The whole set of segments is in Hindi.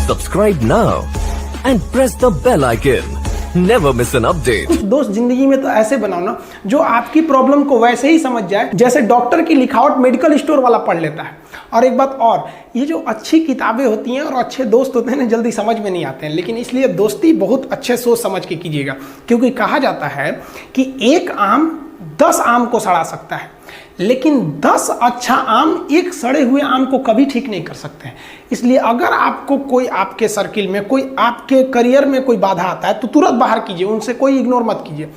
Subscribe now and press the bell icon. Never miss an update. कुछ दोस्त जिंदगी में तो ऐसे बनाओ ना जो आपकी प्रॉब्लम को वैसे ही समझ जाए जैसे डॉक्टर की लिखावट मेडिकल स्टोर वाला पढ़ लेता है। और एक बात और, ये जो अच्छी किताबें होती हैं और अच्छे दोस्त होते हैं ना, जल्दी समझ में नहीं आते हैं, लेकिन इसलिए दोस्ती बहुत अच्छे सोच समझ के कीजिएगा, क्योंकि कहा जाता है कि एक आम 10 आम को सड़ा सकता है, लेकिन 10 अच्छा आम एक सड़े हुए आम को कभी ठीक नहीं कर सकते हैं। इसलिए अगर आपको कोई आपके सर्किल में, कोई आपके करियर में कोई बाधा आता है तो तुरंत बाहर कीजिए, उनसे कोई इग्नोर मत कीजिए।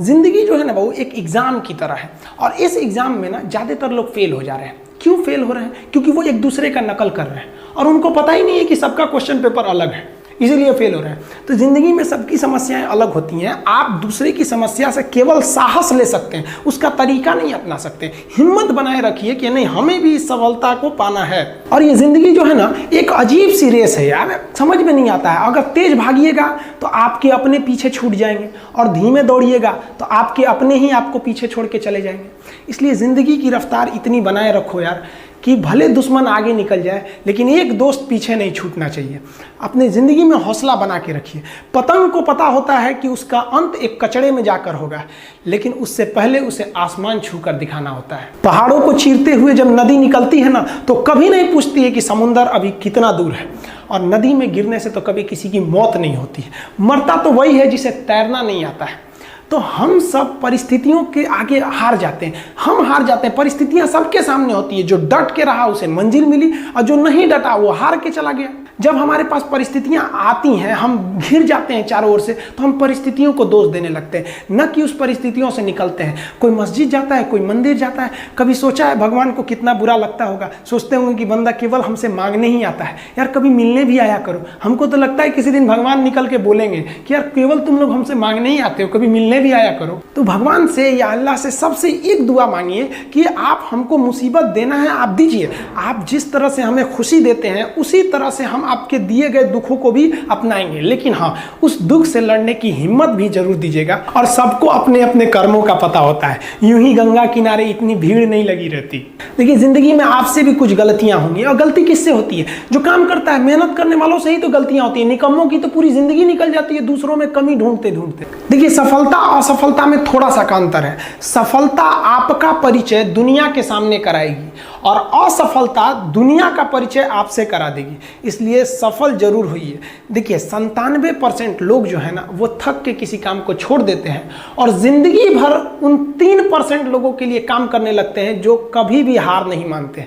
जिंदगी जो है ना वो एक एग्जाम की तरह है, और इस एग्जाम में ना ज़्यादातर लोग फेल हो जा रहे हैं। क्यों फेल हो रहे हैं? क्योंकि वो एक दूसरे का नकल कर रहे हैं और उनको पता ही नहीं है कि सबका क्वेश्चन पेपर अलग है, इसीलिए फेल हो रहे हैं। तो जिंदगी में सबकी समस्याएं अलग होती हैं। आप दूसरे की समस्या से केवल साहस ले सकते हैं, उसका तरीका नहीं अपना सकते। हिम्मत बनाए रखिए कि नहीं, हमें भी इस सफलता को पाना है। और ये जिंदगी जो है ना एक अजीब सी रेस है यार, समझ में नहीं आता है। अगर तेज भागिएगा तो आपके अपने पीछे छूट जाएंगे, और धीमे दौड़िएगा तो आपके अपने ही आपको पीछे छोड़ के चले जाएंगे। इसलिए जिंदगी की रफ्तार इतनी बनाए रखो यार कि भले दुश्मन आगे निकल जाए लेकिन एक दोस्त पीछे नहीं छूटना चाहिए। अपने ज़िंदगी में हौसला बना के रखिए। पतंग को पता होता है कि उसका अंत एक कचड़े में जाकर होगा, लेकिन उससे पहले उसे आसमान छूकर दिखाना होता है। पहाड़ों को चीरते हुए जब नदी निकलती है ना तो कभी नहीं पूछती है कि समुंदर अभी कितना दूर है, और नदी में गिरने से तो कभी किसी की मौत नहीं होती है। मरता तो वही है जिसे तैरना नहीं आता है। तो हम सब परिस्थितियों के आगे हार जाते हैं, हम हार जाते हैं। परिस्थितियां सबके सामने होती है, जो डट के रहा उसे मंजिल मिली, और जो नहीं डटा वो हार के चला गया। जब हमारे पास परिस्थितियां आती हैं, हम घिर जाते हैं चारों ओर से, तो हम परिस्थितियों को दोष देने लगते हैं, न कि उस परिस्थितियों से निकलते हैं। कोई मस्जिद जाता है, कोई मंदिर जाता है, कभी सोचा है भगवान को कितना बुरा लगता होगा? सोचते होंगे कि बंदा केवल हमसे मांगने ही आता है, यार कभी मिलने भी आया करो। हमको तो लगता है किसी दिन भगवान निकल के बोलेंगे कि यार केवल तुम लोग हमसे मांगने ही आते हो, कभी मिलने भी आया करो। तो भगवान से या अल्लाह से सबसे एक दुआ मांगिए कि आप हमको मुसीबत देना है, आप दीजिए। आप जिस तरह से हमें खुशी देते हैं उसी तरह से हम आपके दिए गए दुखों को भी अपनाएंगे, लेकिन हाँ, उस दुख से लड़ने की हिम्मत भी जरूर दीजिएगा। और सबको अपने अपने कर्मों का पता होता है, यूं ही गंगा किनारे इतनी भीड़ नहीं लगी रहती। देखिए जिंदगी में आपसे भी कुछ गलतियां होंगी, और गलती किससे होती है? जो काम करता है, मेहनत करने वालों से ही तो गलतियां होती है। निकम्मों की तो पूरी जिंदगी निकल जाती है दूसरों में कमी ढूंढते ढूंढते। देखिए सफलता और असफलता में थोड़ा सा का अंतर है। सफलता आपका परिचय दुनिया के सामने कराएगी, और असफलता दुनिया का परिचय आपसे करा देगी। इसलिए सफल जरूर होइए। देखिए 97% लोग जो है ना वो थक के किसी काम को छोड़ देते हैं, और जिंदगी भर उन 3% लोगों के लिए काम करने लगते हैं जो कभी भी हार नहीं मानते।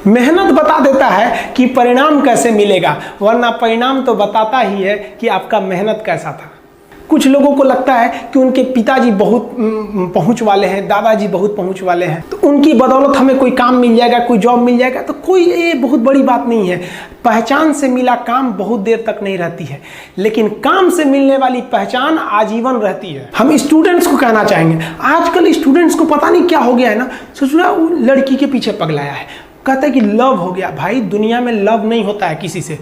मेहनत बता देता है कि परिणाम कैसे मिलेगा, वरना परिणाम तो बताता ही है कि आपका मेहनत कैसा था। कुछ लोगों को लगता है कि उनके पिताजी बहुत पहुंच वाले हैं, दादाजी बहुत पहुंच वाले हैं, तो उनकी बदौलत हमें कोई काम मिल जाएगा, कोई जॉब मिल जाएगा। तो कोई ये बहुत बड़ी बात नहीं है। पहचान से मिला काम बहुत देर तक नहीं रहती है, लेकिन काम से मिलने वाली पहचान आजीवन रहती है। हम स्टूडेंट्स को कहना चाहेंगे, आजकल स्टूडेंट्स को पता नहीं क्या हो गया है ना, सोच रहा वो लड़की के पीछे पगलाया है, कहता है कि लव हो गया। भाई दुनिया में लव नहीं होता है किसी से,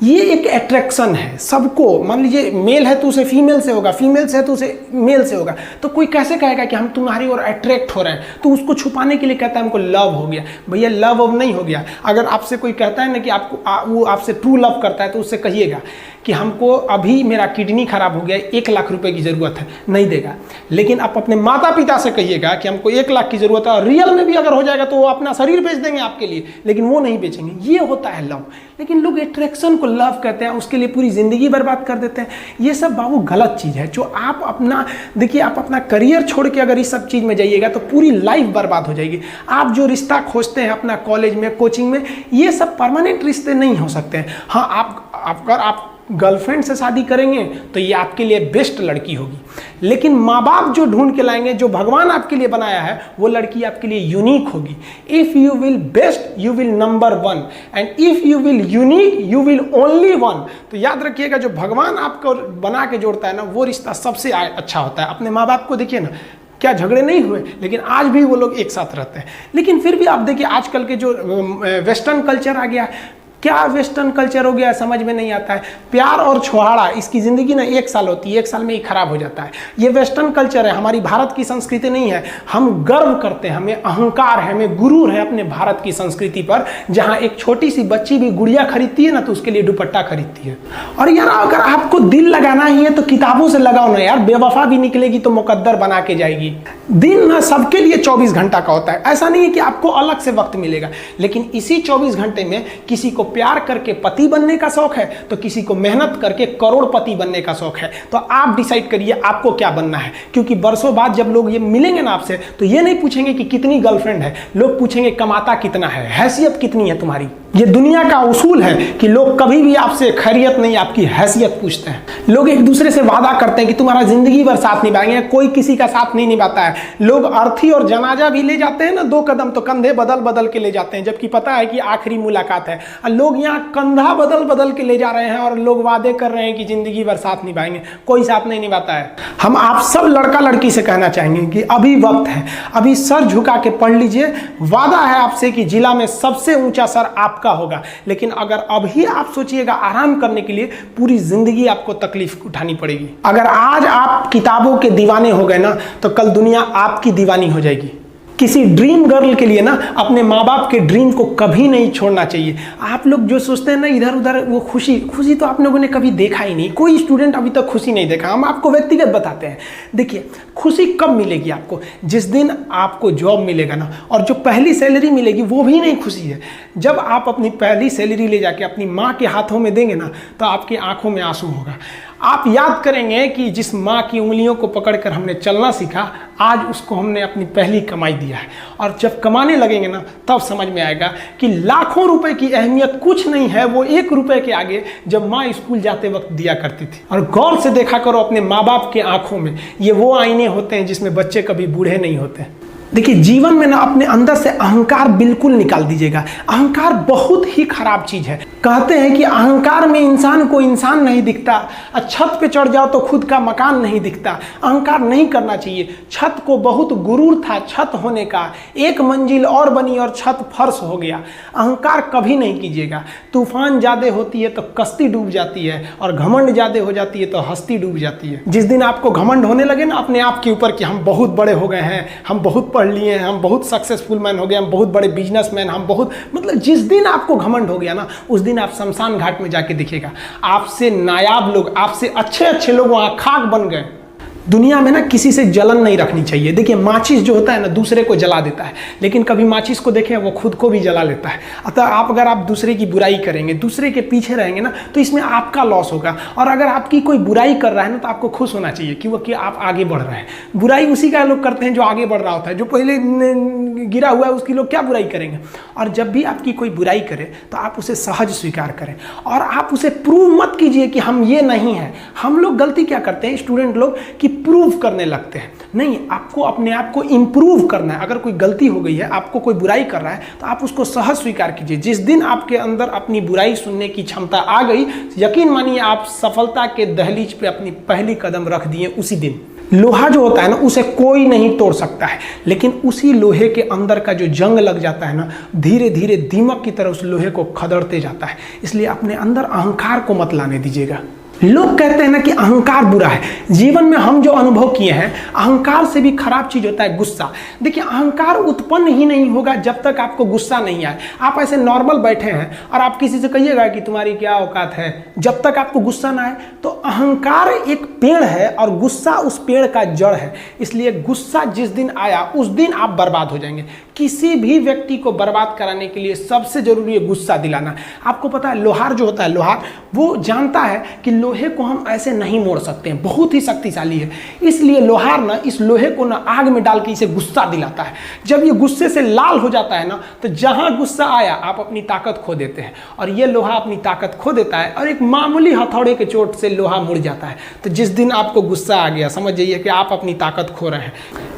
ये एक अट्रैक्शन है सबको। मान लीजिए मेल है तो उसे फीमेल से होगा, फीमेल से है तो उसे मेल से होगा। तो कोई कैसे कहेगा कि हम तुम्हारी ओर अट्रैक्ट हो रहे हैं? तो उसको छुपाने के लिए कहता है हमको लव हो गया। भैया लव अब नहीं हो गया। अगर आपसे कोई कहता है ना कि आपको वो आपसे ट्रू लव करता है, तो उससे कहिएगा कि हमको अभी मेरा किडनी खराब हो गया, 1 लाख रुपए की ज़रूरत है, नहीं देगा। लेकिन आप अपने माता पिता से कहिएगा कि हमको 1 लाख की ज़रूरत है, और रियल में भी अगर हो जाएगा तो वो अपना शरीर बेच देंगे आपके लिए, लेकिन वो नहीं बेचेंगे। ये होता है लव। लेकिन लोग अट्रैक्शन को लव कहते हैं, उसके लिए पूरी ज़िंदगी बर्बाद कर देते हैं। ये सब बाबू गलत चीज़ है। जो आप अपना देखिए, आप अपना करियर छोड़ के अगर इस सब चीज़ में जाइएगा तो पूरी लाइफ बर्बाद हो जाएगी। आप जो रिश्ता खोजते हैं अपना कॉलेज में, कोचिंग में, ये सब परमानेंट रिश्ते नहीं हो सकते हैं। हाँ, अगर आप गर्लफ्रेंड से शादी करेंगे तो ये आपके लिए बेस्ट लड़की होगी, लेकिन माँ बाप जो ढूंढ के लाएंगे, जो भगवान आपके लिए बनाया है, वो लड़की आपके लिए यूनिक होगी। If you will best you will number 1, and if you will unique you will only 1। तो याद रखिएगा, जो भगवान आपको बना के जोड़ता है ना, वो रिश्ता सबसे अच्छा होता है। अपने माँ बाप को देखिए ना, क्या झगड़े नहीं हुए, लेकिन आज भी वो लोग एक साथ रहते हैं। लेकिन फिर भी आप देखिए आजकल के जो वेस्टर्न कल्चर आ गया, क्या वेस्टर्न कल्चर हो गया समझ में नहीं आता है। प्यार और छुहाड़ा, इसकी ज़िंदगी ना 1 साल होती है, 1 साल में ही खराब हो जाता है। ये वेस्टर्न कल्चर है, हमारी भारत की संस्कृति नहीं है। हम गर्व करते हैं, हमें अहंकार है, हमें गुरूर है अपने भारत की संस्कृति पर, जहाँ एक छोटी सी बच्ची भी गुड़िया खरीदती है ना तो उसके लिए दुपट्टा खरीदती है। और यार अगर आपको दिल लगाना ही है तो किताबों से लगाओ ना यार, बेवफा भी निकलेगी तो मुकद्दर बना के जाएगी। दिन ना सबके लिए 24 घंटा का होता है, ऐसा नहीं है कि आपको अलग से वक्त मिलेगा, लेकिन इसी 24 घंटे में किसी को प्यार करके पति बनने का शौक है तो किसी को मेहनत करके करोड़पति बनने का शौक है। तो आप डिसाइड करिए आपको क्या बनना है, क्योंकि बरसों बाद जब लोग ये मिलेंगे ना आपसे तो ये नहीं पूछेंगे कि कितनी गर्लफ्रेंड है, लोग पूछेंगे कमाता कितना है, हैसियत कितनी है तुम्हारी। ये दुनिया का उसूल है कि लोग कभी भी आपसे खैरियत नहीं, आपकी हैसियत पूछते हैं। लोग एक दूसरे से वादा करते हैं कि तुम्हारा जिंदगी भर साथ निभाएंगे, कोई किसी का साथ नहीं निभाता है। लोग अर्थी और जनाजा भी ले जाते हैं ना 2 कदम तो कंधे बदल बदल के ले जाते हैं, जबकि पता है कि आखिरी मुलाकात है। और लोग यहाँ कंधा बदल बदल के ले जा रहे हैं और लोग वादे कर रहे हैं कि जिंदगी भर साथ निभाएंगे, कोई साथ नहीं निभाता है। हम आप सब लड़का लड़की से कहना चाहेंगे कि अभी वक्त है, अभी सर झुका के पढ़ लीजिए। वादा है आपसे कि जिला में सबसे ऊंचा सर आपका होगा, लेकिन अगर अभी आप सोचिएगा आराम करने के लिए, पूरी जिंदगी आपको तकलीफ उठानी पड़ेगी। अगर आज आप किताबों के दीवाने हो गए ना तो कल दुनिया आपकी दीवानी हो जाएगी। किसी ड्रीम गर्ल के लिए ना अपने माँ बाप के ड्रीम को कभी नहीं छोड़ना चाहिए। आप लोग जो सोचते हैं ना इधर उधर, वो खुशी तो आप लोगों ने कभी देखा ही नहीं। कोई स्टूडेंट अभी तक खुशी नहीं देखा। हम आपको व्यक्तिगत बताते हैं। देखिए खुशी कब मिलेगी आपको, जिस दिन आपको जॉब मिलेगा ना, और जो पहली सैलरी मिलेगी वो भी नहीं खुशी है। जब आप अपनी पहली सैलरी ले जाके अपनी माँ के हाथों में देंगे ना तो आपकी आंखों में आंसू होगा। आप याद करेंगे कि जिस माँ की उंगलियों को पकड़कर हमने चलना सीखा, आज उसको हमने अपनी पहली कमाई दिया है। और जब कमाने लगेंगे ना तब समझ में आएगा कि लाखों रुपए की अहमियत कुछ नहीं है वो 1 रुपए के आगे जब माँ स्कूल जाते वक्त दिया करती थी। और गौर से देखा करो अपने माँ बाप के आंखों में, ये वो आईने होते हैं जिसमें बच्चे कभी बूढ़े नहीं होते। देखिए जीवन में ना अपने अंदर से अहंकार बिल्कुल निकाल दीजिएगा। अहंकार बहुत ही खराब चीज है। कहते हैं कि अहंकार में इंसान को इंसान नहीं दिखता, छत पे चढ़ जाओ तो खुद का मकान नहीं दिखता। अहंकार नहीं करना चाहिए। छत को बहुत गुरूर था छत होने का, 1 मंजिल और बनी और छत फर्श हो गया। अहंकार कभी नहीं कीजिएगा। तूफान ज्यादा होती है तो कश्ती डूब जाती है, और घमंड ज्यादा हो जाती है तो हस्ती डूब जाती है। जिस दिन आपको घमंड होने लगे ना अपने आप के ऊपर कि हम बहुत बड़े हो गए हैं, हम बहुत पढ़ लिए हैं, हम बहुत सक्सेसफुल मैन हो गए, हम बहुत बड़े बिजनेसमैन, हम बहुत, मतलब जिस दिन आपको घमंड हो गया ना उस दिन आप शमशान घाट में जाके दिखेगा आपसे नायाब लोग, आपसे अच्छे अच्छे लोग वहां खाक बन गए। दुनिया में ना किसी से जलन नहीं रखनी चाहिए। देखिए माचिस जो होता है ना दूसरे को जला देता है, लेकिन कभी माचिस को देखें वो खुद को भी जला लेता है। अतः अगर आप दूसरे की बुराई करेंगे, दूसरे के पीछे रहेंगे ना तो इसमें आपका लॉस होगा। और अगर आपकी कोई बुराई कर रहा है ना तो आपको खुश होना चाहिए कि आप आगे बढ़ रहे हैं। बुराई उसी का लोग करते हैं जो आगे बढ़ रहा होता है, जो पहले गिरा हुआ है उसकी लोग क्या बुराई करेंगे। और जब भी आपकी कोई बुराई करे तो आप उसे सहज स्वीकार करें, और आप उसे प्रूव मत कीजिए कि हम ये नहीं हैं। हम लोग गलती क्या करते हैं स्टूडेंट लोग कि प्रूव करने लगते हैं। नहीं, आपको अपने आप को इंप्रूव करना है। अगर कोई गलती हो गई है, आपको कोई बुराई कर रहा है तो आप उसको सहज स्वीकार कीजिए। जिस दिन आपके अंदर अपनी बुराई सुनने की क्षमता आ गई, यकीन मानिए आप सफलता के दहलीज पे अपनी पहली कदम रख दिए उसी दिन। लोहा जो होता है ना उसे कोई नहीं तोड़ सकता है, लेकिन उसी लोहे के अंदर का जो जंग लग जाता है ना, धीरे धीरे दीमक की तरह उस लोहे को खदड़ते जाता है। इसलिए अपने अंदर अहंकार को मत लाने दीजिएगा। लोग कहते हैं ना कि अहंकार बुरा है। जीवन में हम जो अनुभव किए हैं, अहंकार से भी खराब चीज होता है गुस्सा। देखिए अहंकार उत्पन्न ही नहीं होगा जब तक आपको गुस्सा नहीं आए। आप ऐसे नॉर्मल बैठे हैं और आप किसी से कहिएगा कि तुम्हारी क्या औकात है, जब तक आपको गुस्सा ना आए। तो अहंकार एक पेड़ है और गुस्सा उस पेड़ का जड़ है। इसलिए गुस्सा जिस दिन आया उस दिन आप बर्बाद हो जाएंगे। किसी भी व्यक्ति को बर्बाद कराने के लिए सबसे जरूरी है गुस्सा दिलाना। आपको पता है लोहार जो होता है, लोहार वो जानता है कि लोहे को हम ऐसे नहीं मोड़ सकते हैं, बहुत ही शक्तिशाली है। इसलिए लोहार ना इस लोहे को ना आग में डाल के इसे गुस्सा दिलाता है। जब ये गुस्से से लाल हो जाता है ना तो जहां गुस्सा आया आप अपनी ताकत खो देते हैं, और ये लोहा अपनी ताकत खो देता है और एक मामूली हथौड़े के चोट से लोहा मुड़ जाता है। तो जिस दिन आपको गुस्सा आ गया समझ जाइए कि आप अपनी ताकत खो रहे हैं।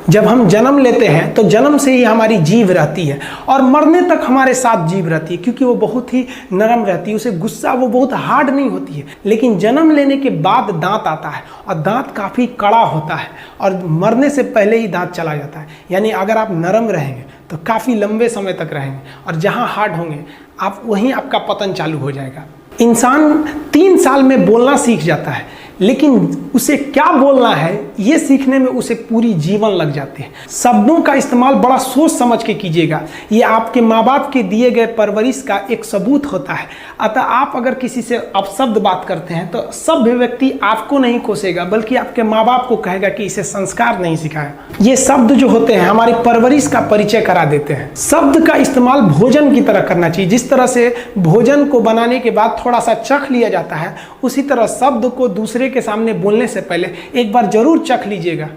जब हम जन्म लेते हैं तो जन्म से ही हमारी जीभ रहती है और मरने तक हमारे साथ जीभ रहती है, क्योंकि वो बहुत ही नरम रहती है, उसे गुस्सा वो बहुत हार्ड नहीं होती है। लेकिन जन्म लेने के बाद दांत आता है और दांत काफ़ी कड़ा होता है और मरने से पहले ही दांत चला जाता है। यानी अगर आप नरम रहेंगे तो काफ़ी लंबे समय तक रहेंगे, और जहाँ हार्ड होंगे आप वहीं आपका पतन चालू हो जाएगा। इंसान 3 साल में बोलना सीख जाता है, लेकिन उसे क्या बोलना है ये सीखने में उसे पूरी जीवन लग जाते हैं। शब्दों का इस्तेमाल बड़ा सोच समझ के कीजिएगा, ये आपके माँ बाप के दिए गए परवरिश का एक सबूत होता है। अतः आप अगर किसी से अपशब्द बात करते हैं तो सभ्य व्यक्ति आपको नहीं कोसेगा, बल्कि आपके माँ बाप को कहेगा कि इसे संस्कार नहीं सिखाया। ये शब्द जो होते हैं हमारी परवरिश का परिचय करा देते हैं। शब्द का इस्तेमाल भोजन की तरह करना चाहिए। जिस तरह से भोजन को बनाने के बाद थोड़ा सा चख लिया जाता है, उसी तरह शब्द को दूसरे के सामने बोलने से पहले एक बार जरूर चख लीजिएगा।